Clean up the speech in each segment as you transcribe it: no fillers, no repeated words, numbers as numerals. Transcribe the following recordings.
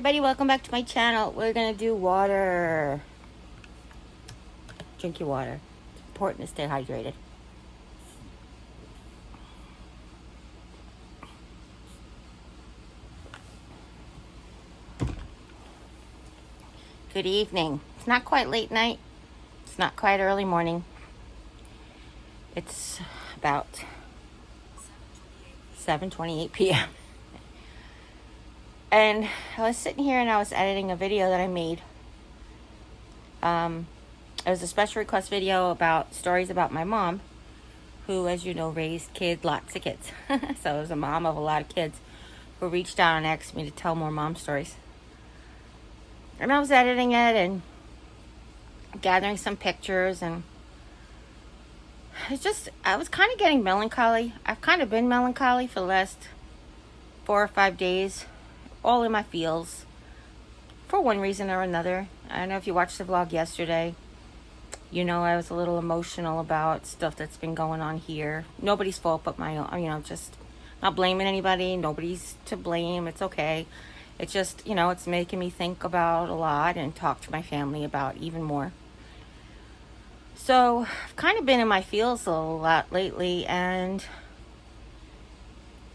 everybody, welcome back to my channel. We're gonna do water. Drink your water. It's important to stay hydrated. Good evening. It's not quite late night. It's not quite early morning. It's about 7:28 p.m. And I was sitting here and I was editing a video that I made. It was a special request video about stories about my mom, who, as you know, raised lots of kids. So it was a mom of a lot of kids who reached out and asked me to tell more mom stories. And I was editing it and gathering some pictures, and I was kind of getting melancholy. I've kind of been melancholy for the last 4 or 5 days, all in my feels, for one reason or another. I don't know if you watched the vlog yesterday. You know, I was a little emotional about stuff that's been going on here. Nobody's fault but my own, just not blaming anybody. Nobody's to blame. It's okay. It's just, it's making me think about a lot and talk to my family about even more. So I've kind of been in my feels a lot lately, and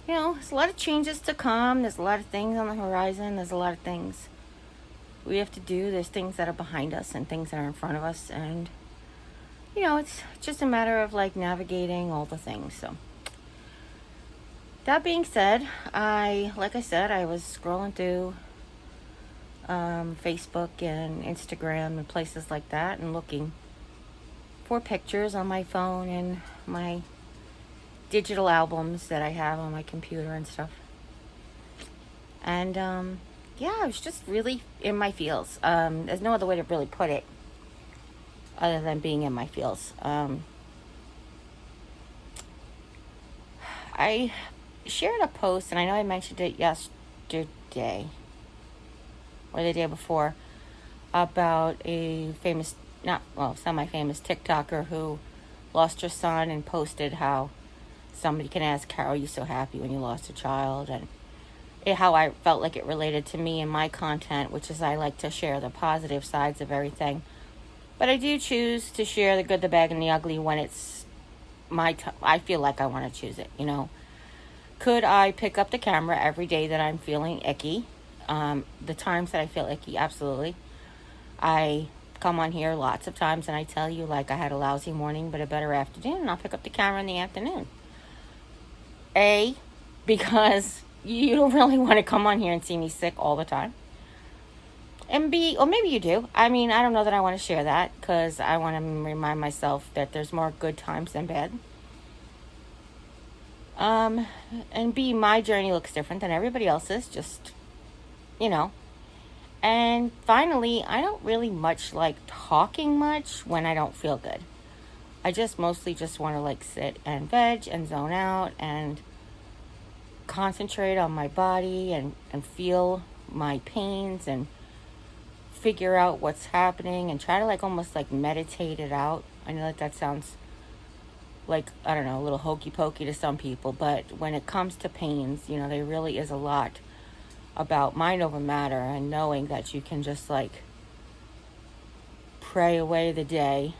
there's a lot of changes to come. There's a lot of things on the horizon. There's a lot of things we have to do. There's things that are behind us and things that are in front of us, and it's just a matter of navigating all the things. So that being said, like I said, I was scrolling through Facebook and Instagram and places like that, and looking for pictures on my phone and my digital albums that I have on my computer and stuff. And I was just really in my feels. There's no other way to really put it other than being in my feels. I shared a post, and I know I mentioned it yesterday or the day before, about a semi-famous TikToker who lost her son, and posted how somebody can ask, how are you so happy when you lost a child? And how I felt like it related to me and my content, which is I like to share the positive sides of everything. But I do choose to share the good, the bad, and the ugly when it's I feel like I want to choose it, Could I pick up the camera every day that I'm feeling icky? The times that I feel icky, absolutely. I come on here lots of times and I tell you, I had a lousy morning but a better afternoon, and I'll pick up the camera in the afternoon. Because you don't really want to come on here and see me sick all the time. And B, or maybe you do. I don't know that I want to share that, because I want to remind myself that there's more good times than bad. And B, my journey looks different than everybody else's, just, And finally, I don't really much like talking much when I don't feel good. I just mostly just want to sit and veg and zone out and concentrate on my body and feel my pains and figure out what's happening and try to almost meditate it out. I know that sounds I don't know, a little hokey pokey to some people, but when it comes to pains, there really is a lot about mind over matter, and knowing that you can just pray away the day.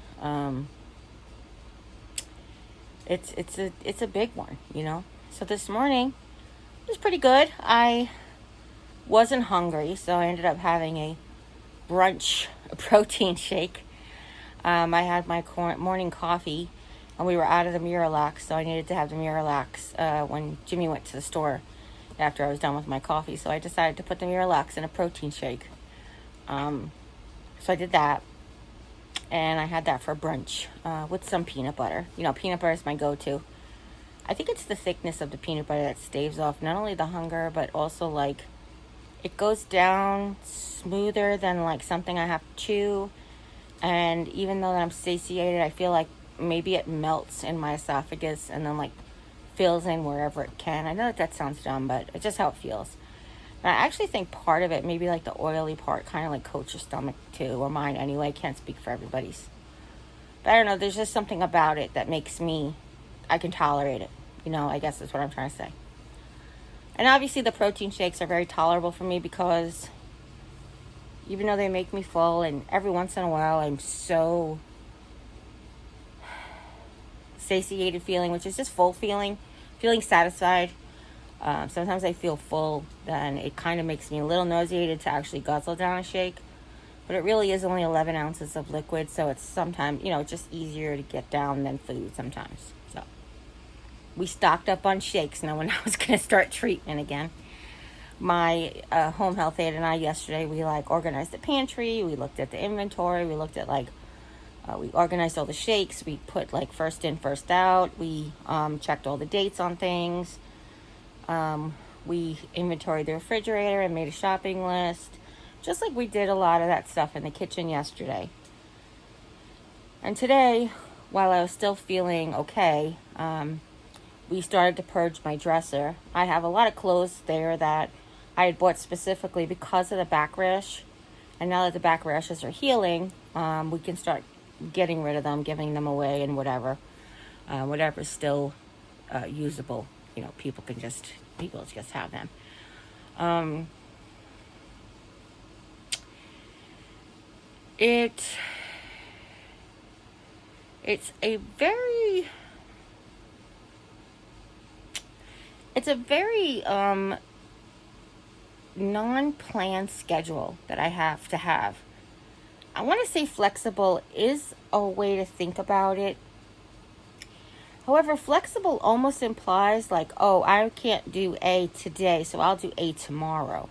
It's a big one, So this morning it was pretty good. I wasn't hungry, so I ended up having a brunch, a protein shake. I had my morning coffee, and we were out of the Miralax, so I needed to have the Miralax when Jimmy went to the store after I was done with my coffee. So I decided to put the Miralax in a protein shake. So I did that, and I had that for brunch with some peanut butter. Peanut butter is my go-to. I think it's the thickness of the peanut butter that staves off not only the hunger, but also it goes down smoother than something I have to chew. And even though I'm satiated, I feel like maybe it melts in my esophagus and then fills in wherever it can. I know that sounds dumb, but it's just how it feels. And I actually think part of it, maybe the oily part, kind of coats your stomach too, or mine anyway. I can't speak for everybody's. But I don't know, there's just something about it that makes I can tolerate it. I guess that's what I'm trying to say. And obviously the protein shakes are very tolerable for me, because even though they make me full, and every once in a while I'm so satiated feeling, which is just full feeling satisfied. Sometimes I feel full, then it kind of makes me a little nauseated to actually guzzle down a shake. But it really is only 11 ounces of liquid, so it's sometimes, it's just easier to get down than food sometimes. So we stocked up on shakes knowing I was going to start treatment again. My home health aide and I yesterday, we organized the pantry, we looked at the inventory, we looked at we organized all the shakes, we put first in, first out, we checked all the dates on things, we inventoried the refrigerator and made a shopping list, just like we did a lot of that stuff in the kitchen yesterday. And today, while I was still feeling okay, we started to purge my dresser. I have a lot of clothes there that I had bought specifically because of the back rash. And now that the back rashes are healing, we can start getting rid of them, giving them away, and whatever's still usable. People just have them. It's a very non-planned schedule that I have to have. I want to say flexible is a way to think about it. However, flexible almost implies I can't do A today, so I'll do A tomorrow.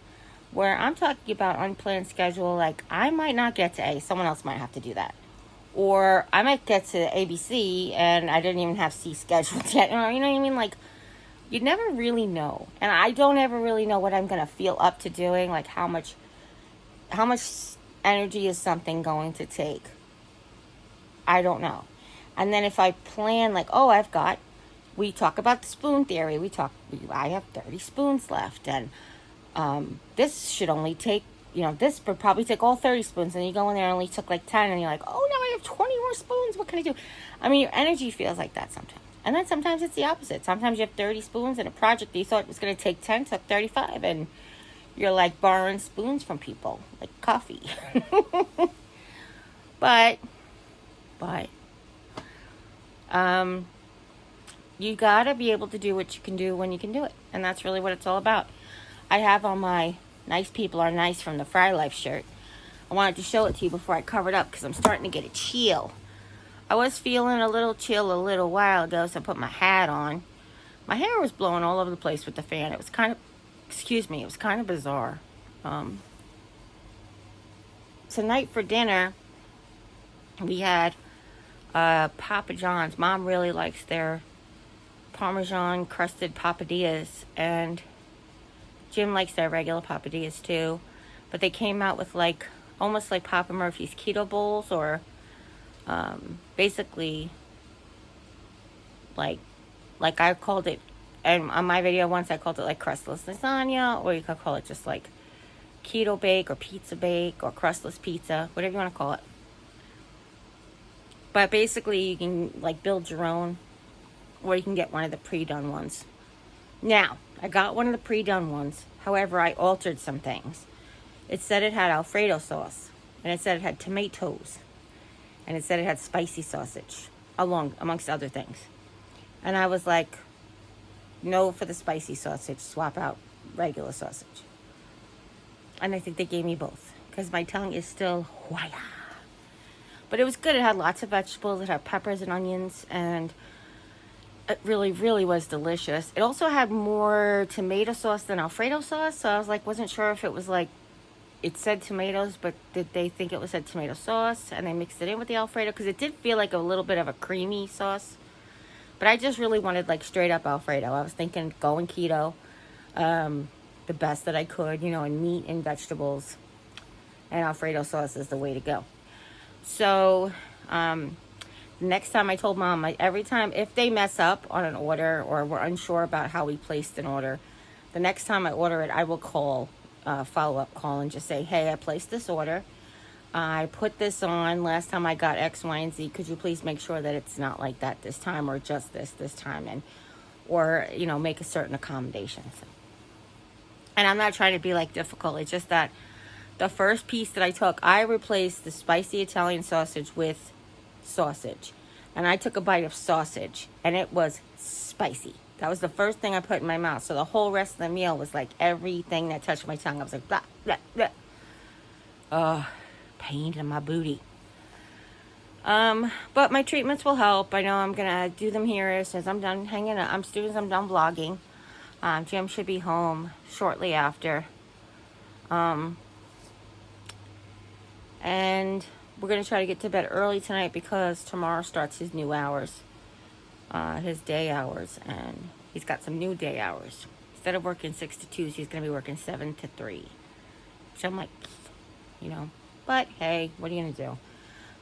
Where I'm talking about unplanned schedule, I might not get to A, someone else might have to do that. Or I might get to ABC and I didn't even have C scheduled yet. You know what I mean? You never really know. And I don't ever really know what I'm going to feel up to doing, how much energy is something going to take. I don't know. And then if I plan we talk about the spoon theory. I have 30 spoons left, and this should only take, this would probably take all 30 spoons, and you go in there and only took 10, and you're like, oh, now I have 20 more spoons. What can I do? I mean, your energy feels like that sometimes. And then sometimes it's the opposite. Sometimes you have 30 spoons in a project that you thought was going to take 10, took 35, and you're borrowing spoons from people, like coffee. But, you gotta be able to do what you can do when you can do it. And that's really what it's all about. I have on my Nice People Are Nice from the Fry Life shirt. I wanted to show it to you before I cover it up because I'm starting to get a chill. I was feeling a little chill a little while ago, so I put my hat on. My hair was blowing all over the place with the fan. It was kind of bizarre. Tonight for dinner, we had Papa John's. Mom really likes their Parmesan crusted papadillas, and Jim likes their regular papadillas too. But they came out with almost like Papa Murphy's keto bowls, or basically like I called it, and on my video once I called it crustless lasagna, or you could call it just keto bake or pizza bake or crustless pizza, whatever you want to call it. But basically you can build your own, or you can get one of the pre-done ones. Now, I got one of the pre-done ones. However, I altered some things. It said it had Alfredo sauce, and it said it had tomatoes, and it said it had spicy sausage, amongst other things. And I was like, no for the spicy sausage, swap out regular sausage. And I think they gave me both, because my tongue is still wire. But it was good. It had lots of vegetables. It had peppers and onions, and it really, really was delicious. It also had more tomato sauce than Alfredo sauce, so I was wasn't sure if it was it said tomatoes, but did they think it was said tomato sauce, and they mixed it in with the Alfredo, because it did feel like a little bit of a creamy sauce. But I just really wanted straight up Alfredo. I was thinking going keto, the best that I could, and meat and vegetables, and Alfredo sauce is the way to go. So, next time I told Mom, every time, if they mess up on an order or we're unsure about how we placed an order, the next time I order it, I will call, follow-up call, and just say, hey, I placed this order. I put this on last time I got X, Y, and Z. Could you please make sure that it's not like that this time, or just this time, and or make a certain accommodation. So. And I'm not trying to be difficult. It's just that The first piece that I took, I replaced the spicy Italian sausage with sausage. And I took a bite of sausage, and it was spicy. That was the first thing I put in my mouth. So the whole rest of the meal was like everything that touched my tongue. I was like, blah, blah, blah. Pain in my booty. But my treatments will help. I know I'm gonna do them here as soon as I'm done hanging out. I'm done vlogging. Jim should be home shortly after. And we're gonna try to get to bed early tonight because tomorrow starts his new hours, his day hours, and he's got some new day hours. Instead of working 6 to 2, he's gonna be working 7 to 3. So I'm like, but hey, what are you gonna do?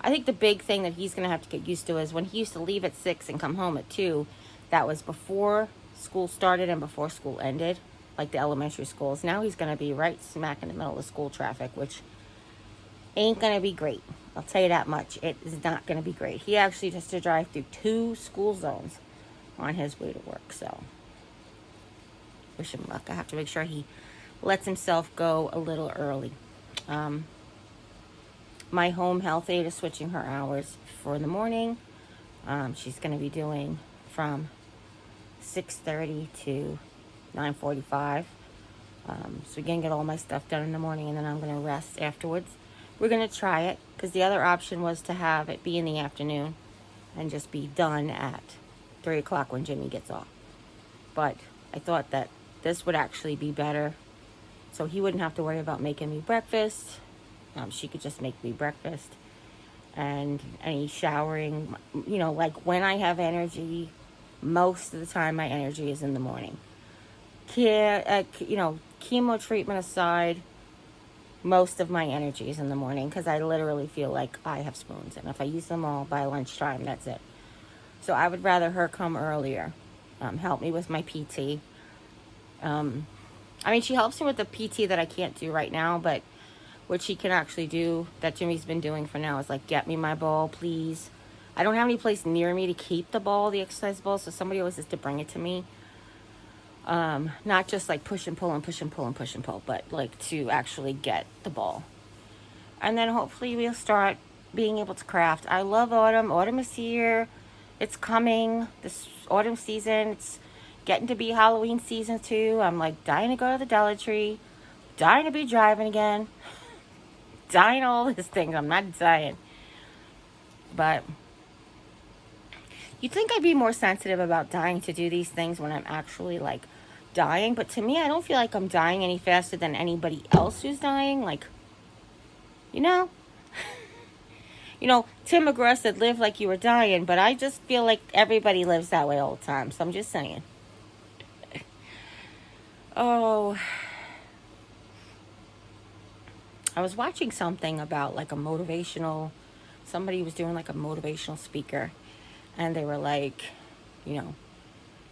I think the big thing that he's going to have to get used to is when he used to leave at 6 and come home at 2, that was before school started and before school ended, like the elementary schools. Now he's going to be right smack in the middle of school traffic, which ain't going to be great. I'll tell you that much. It is not going to be great. He actually has to drive through 2 school zones on his way to work, so wish him luck. I have to make sure he lets himself go a little early. My home health aide is switching her hours for the morning. She's going to be doing from 6:30 to 9:45. So we can get all my stuff done in the morning, and then I'm going to rest afterwards. We're going to try it because the other option was to have it be in the afternoon and just be done at 3 o'clock when Jimmy gets off. But I thought that this would actually be better, so he wouldn't have to worry about making me breakfast. She could just make me breakfast and any showering, like when I have energy, most of the time my energy is in the morning. Chemo treatment aside, most of my energy is in the morning because I literally feel like I have spoons, and if I use them all by lunchtime, that's it. So I would rather her come earlier, help me with my PT. She helps me with the PT that I can't do right now, but what she can actually do that Jimmy's been doing for now is like, get me my ball, please. I don't have any place near me to keep the ball, the exercise ball, so somebody always has to bring it to me. Not just like push and pull and push and pull and push and pull, but like to actually get the ball. And then hopefully we'll start being able to craft. I love autumn. Autumn is here. It's coming. This autumn season. It's getting to be Halloween season too. I'm like dying to go to the Dollar Tree. Dying to be driving again. Dying all these things. I'm not dying. But you'd think I'd be more sensitive about dying to do these things when I'm actually like dying. But to me, I don't feel like I'm dying any faster than anybody else who's dying. Like, Tim McGraw said live like you were dying. But I just feel like everybody lives that way all the time. So I'm just saying. Oh, I was watching something about like somebody was doing like a motivational speaker, and they were like,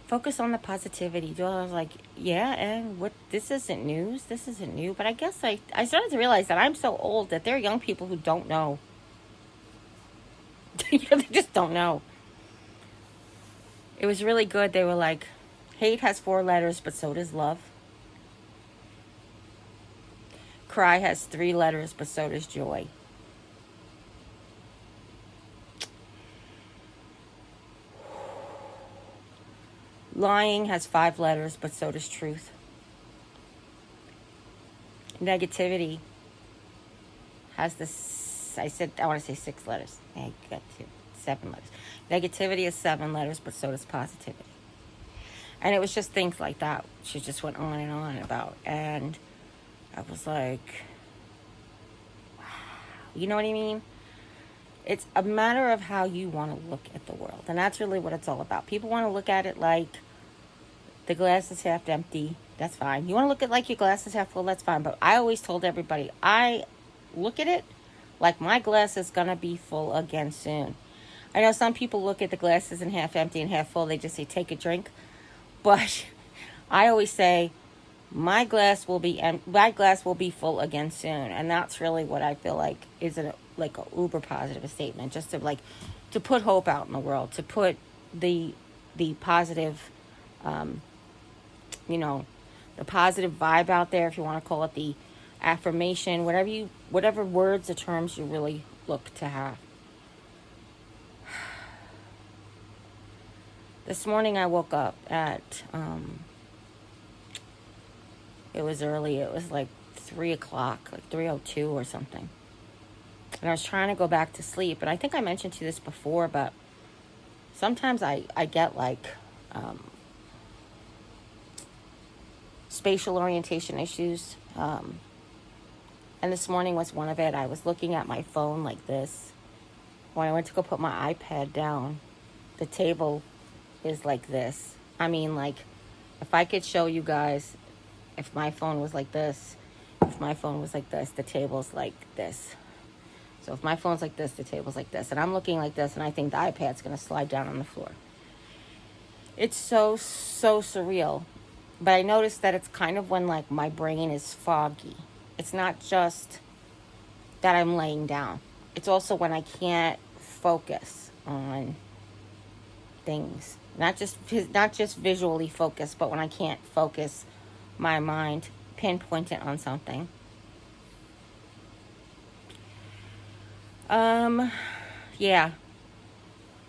focus on the positivity. I was like, yeah, and this isn't news. This isn't new. But I guess I started to realize that I'm so old that there are young people who don't know. They just don't know. It was really good. They were like, hate has 4 letters, but so does love. Cry has 3 letters, but so does joy. Lying has 5 letters, but so does truth. Negativity has I want to say 6 letters. I got 7 letters. Negativity is 7 letters, but so does positivity. And it was just things like that. She just went on and on about. And I was like, wow. You know what I mean? It's a matter of how you want to look at the world. And that's really what it's all about. People want to look at it like the glass is half empty. That's fine. You want to look at like your glass is half full. That's fine. But I always told everybody, I look at it like my glass is going to be full again soon. I know some people look at the glass isn't half empty and half full. They just say, take a drink. But I always say, my glass will be full again soon. And that's really what I feel like is a uber positive statement, just to put hope out in the world, to put the positive the positive vibe out there, if you want to call it the affirmation, whatever words or terms you really look to have. This morning I woke up at, it was early. It was like 3 o'clock, like 3:02 or something. And I was trying to go back to sleep. And I think I mentioned to you this before, but sometimes I get like spatial orientation issues. And this morning was one of it. I was looking at my phone like this. When I went to go put my iPad down, the table is like this. I mean, like, if I could show you guys, if my phone was like this, if my phone was like this, the table's like this. So if my phone's like this, the table's like this. And I'm looking like this, and I think the iPad's going to slide down on the floor. It's so surreal. But I noticed that it's kind of when, like, my brain is foggy. It's not just that I'm laying down. It's also when I can't focus on things. Not just visually focus, but when I can't focus my mind, pinpoint it on something. Yeah.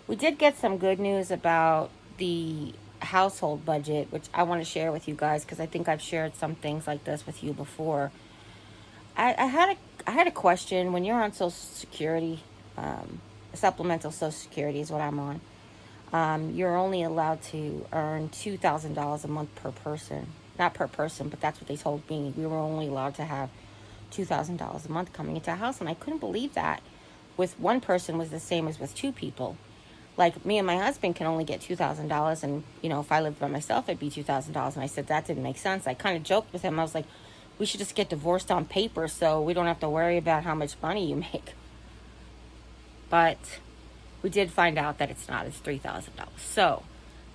We did get some good news about the household budget, which I want to share with you guys because I think I've shared some things like this with you before. I had a question. When you're on Social Security, supplemental Social Security is what I'm on. You're only allowed to earn $2,000 a month per person. Not per person, but that's what they told me. We were only allowed to have $2,000 a month coming into a house, and I couldn't believe that. With one person was the same as with two people. Like, me and my husband can only get $2,000, and, if I lived by myself, it'd be $2,000. And I said that didn't make sense. I kind of joked with him. I was like, we should just get divorced on paper so we don't have to worry about how much money you make. But we did find out that it's not. It's $3,000. So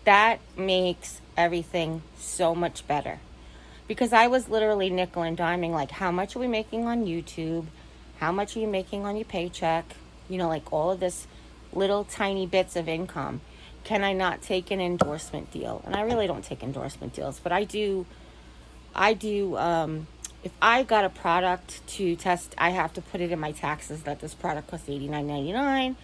that makes everything so much better. Because I was literally nickel and diming, like, how much are we making on YouTube? How much are you making on your paycheck? Like all of this little tiny bits of income. Can I not take an endorsement deal? And I really don't take endorsement deals, but I do, if I got a product to test, I have to put it in my taxes that this product costs $89.99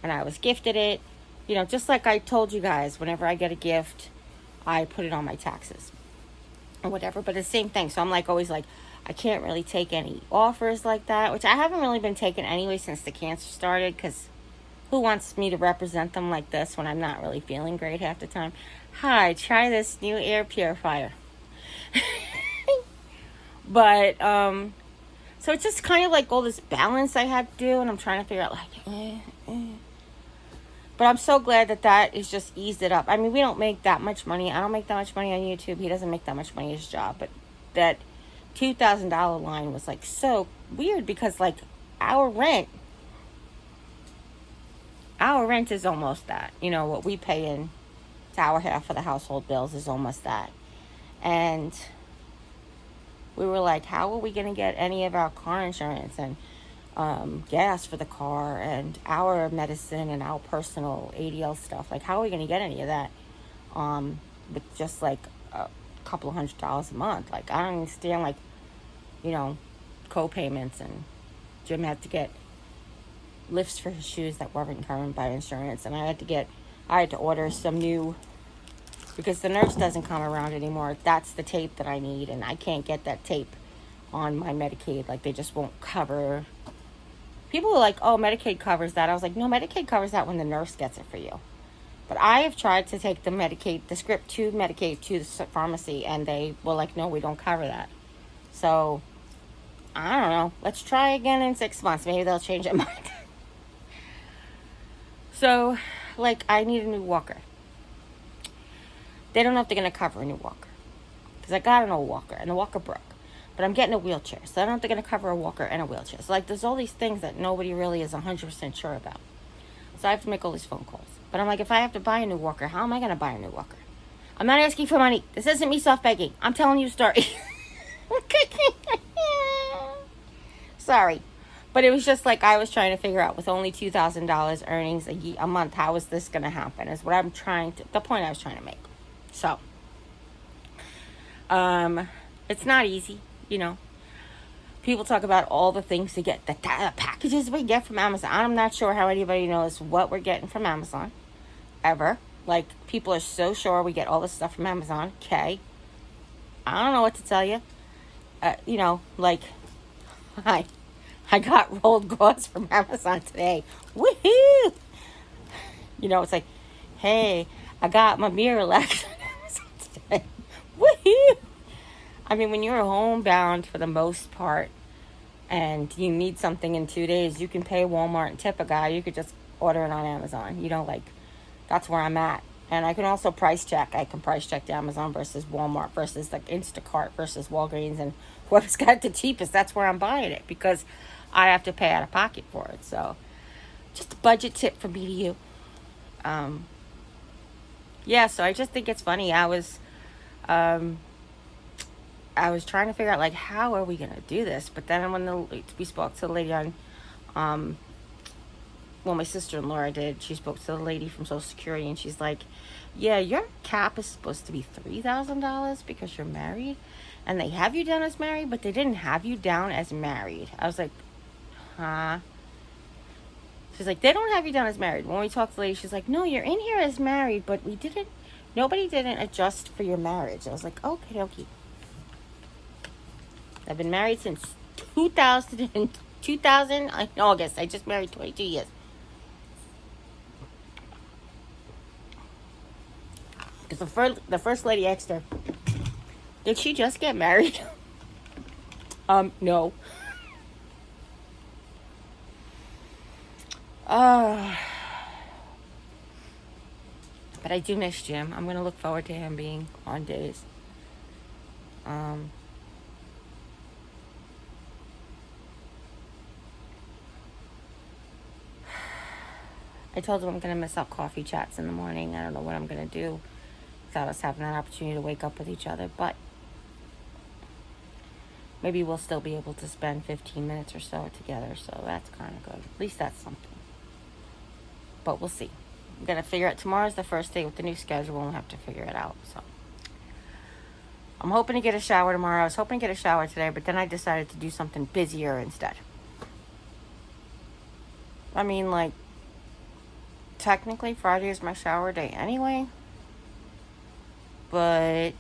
and I was gifted it. Just like I told you guys, whenever I get a gift, I put it on my taxes or whatever, but it's the same thing. So I'm like, always like, I can't really take any offers like that, which I haven't really been taking anyway since the cancer started, because who wants me to represent them like this when I'm not really feeling great half the time? Hi, try this new air purifier. But, so it's just kind of like all this balance I had to do, and I'm trying to figure out, like, But I'm so glad that is just eased it up. I mean, we don't make that much money. I don't make that much money on YouTube. He doesn't make that much money at his job. But that $2,000 line was, like, so weird because, like, our rent is almost that. What we pay in to our half of the household bills is almost that. And we were like, how are we going to get any of our car insurance and gas for the car and our medicine and our personal ADL stuff? Like, how are we going to get any of that with just like a couple of $100 a month? Like, I don't understand, like, co-payments, and Jim had to get lifts for his shoes that weren't covered by insurance, and I had to order some new, because the nurse doesn't come around anymore. That's the tape that I need, and I can't get that tape on my Medicaid. Like, they just won't cover. People are like, oh, Medicaid covers that. I was like, no, Medicaid covers that when the nurse gets it for you. But I have tried to take the script to Medicaid to the pharmacy, and they were like, no, we don't cover that. So, I don't know. Let's try again in 6 months. Maybe they'll change their mind. So, like, I need a new walker. They don't know if they're going to cover a new walker, because I got an old walker, and the walker broke. But I'm getting a wheelchair, so I don't know if they're going to cover a walker and a wheelchair. So, like, there's all these things that nobody really is 100% sure about. So I have to make all these phone calls. But I'm like, if I have to buy a new walker, how am I going to buy a new walker? I'm not asking for money. This isn't me soft begging. I'm telling you a story. Sorry. But it was just like I was trying to figure out, with only $2,000 earnings a month, how is this going to happen? Is what the point I was trying to make. So, it's not easy, People talk about all the things they get, the packages we get from Amazon. I'm not sure how anybody knows what we're getting from Amazon, ever. Like, people are so sure we get all this stuff from Amazon. Okay. I don't know what to tell you. Like, I got rolled gauze from Amazon today. Woohoo! It's like, hey, I got my Miralax on Amazon today. Woohoo! I mean, when you're homebound for the most part and you need something in 2 days, you can pay Walmart and tip a guy. You could just order it on Amazon. That's where I'm at. And I can also price check. I can price check Amazon versus Walmart versus like Instacart versus Walgreens, and whoever's got the cheapest, that's where I'm buying it, because I have to pay out of pocket for it. So just a budget tip from me to you. So I just think it's funny. I was trying to figure out, like, how are we going to do this? But then when we spoke to the lady on, my sister-in-law did, she spoke to the lady from Social Security, and she's like, yeah, your cap is supposed to be $3,000 because you're married, and they have you down as married, but they didn't have you down as married. I was like, huh? She's like, they don't have you down as married. When we talked to the lady, she's like, no, you're in here as married, but nobody didn't adjust for your marriage. I was like, okay, okay. I've been married since 2000 in August. I just married 22 years. Because the first lady asked her, did she just get married? No. But I do miss Jim. I'm going to look forward to him being on days. I told him I'm going to miss out coffee chats in the morning. I don't know what I'm going to do without us having that opportunity to wake up with each other. But maybe we'll still be able to spend 15 minutes or so together. So that's kind of good. At least that's something. But we'll see. I'm going to figure out. Tomorrow's the first day with the new schedule. We'll have to figure it out. So I'm hoping to get a shower tomorrow. I was hoping to get a shower today, but then I decided to do something busier instead. I mean, like, technically Friday is my shower day anyway, but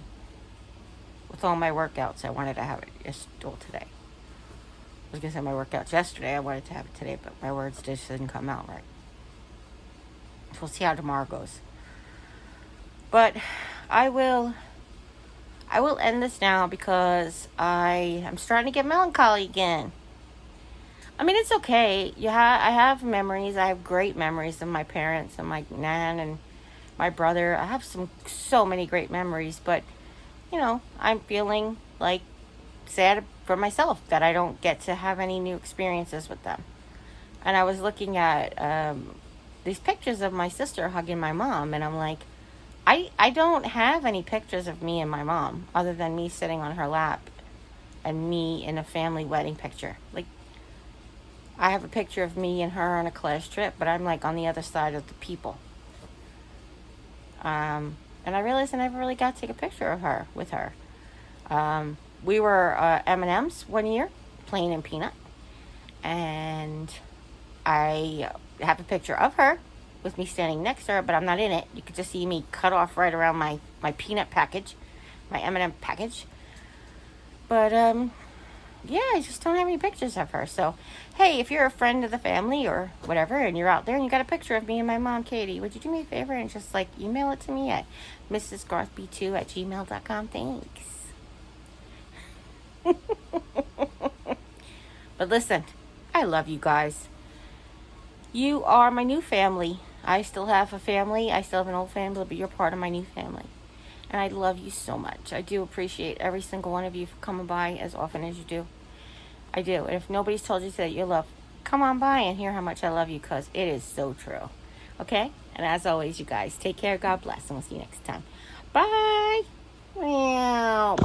with all my workouts, I wanted to have it today. I was going to say my workouts yesterday, I wanted to have it today, but my words just didn't come out right. So we'll see how tomorrow goes. But I will end this now because I am starting to get melancholy again. I mean, it's okay. I have memories. I have great memories of my parents and my nan and my brother. I have so many great memories, but, I'm feeling like sad for myself that I don't get to have any new experiences with them. And I was looking at these pictures of my sister hugging my mom, and I'm like, I don't have any pictures of me and my mom other than me sitting on her lap and me in a family wedding picture. Like, I have a picture of me and her on a class trip, but I'm like on the other side of the people. And I realized I never really got to take a picture with her. We were M&M's one year, plain and peanut. And I have a picture of her with me standing next to her, but I'm not in it. You could just see me cut off right around my peanut package, my M&M package. But, I just don't have any pictures of her. So, hey, if you're a friend of the family or whatever, and you're out there and you got a picture of me and my mom, Katie, would you do me a favor and just, email it to me at mrsgarthb2@gmail.com? Thanks. But listen, I love you guys. You are my new family. I still have a family. I still have an old family, but you're part of my new family. And I love you so much. I do appreciate every single one of you for coming by as often as you do. I do. And if nobody's told you that you love, come on by and hear how much I love you, because it is so true. Okay? And as always, you guys, take care. God bless. And we'll see you next time. Bye. Meow.